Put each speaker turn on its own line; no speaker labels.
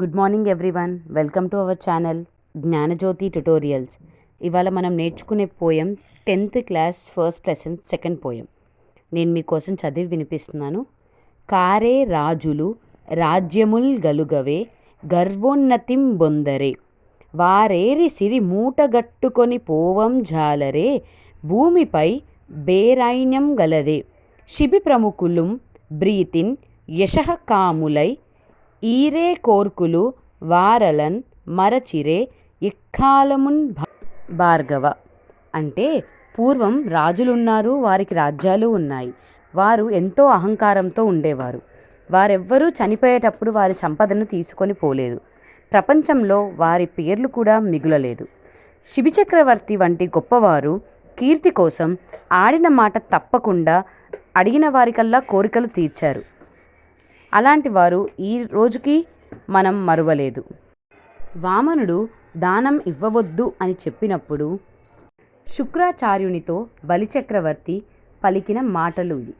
Good morning everyone. Welcome to our channel Gnanajyothi tutorials. ఇవాళ మనం నేర్చుకునే poem 10th class first lesson second poem. నేను మీకోసం చదివి వినిపిస్తున్నాను. కారే రాజులు రాజ్యముల్ గలుగవే గర్వోన్నతిం బొందరే వారేరి సిరి మూటగట్టుకొని పోవం జాలరే భూమిపై బేరైన్యం గలదే శిబి ప్రముఖులుం బ్రీతిన్ యశః కాములై ఈరే కోర్కులు వారలన్ మరచిరే ఎక్కాలమున్ భార్గవ. అంటే పూర్వం రాజులున్నారు, వారికి రాజ్యాలు ఉన్నాయి. వారు ఎంతో అహంకారంతో ఉండేవారు. వారెవ్వరూ చనిపోయేటప్పుడు వారి సంపదను తీసుకొని పోలేదు. ప్రపంచంలో వారి పేర్లు కూడా మిగులలేదు. శిబి చక్రవర్తి వంటి గొప్పవారు కీర్తి కోసం ఆడిన మాట తప్పకుండా అడిగిన వారికల్లా కోరికలు తీర్చారు. అలాంటి వారు ఈ రోజుకి మనం మరువలేదు. వామనుడు దానం ఇవ్వవద్దు అని చెప్పినప్పుడు శుక్రాచార్యునితో బలిచక్రవర్తి పలికిన మాటలు ఇవి.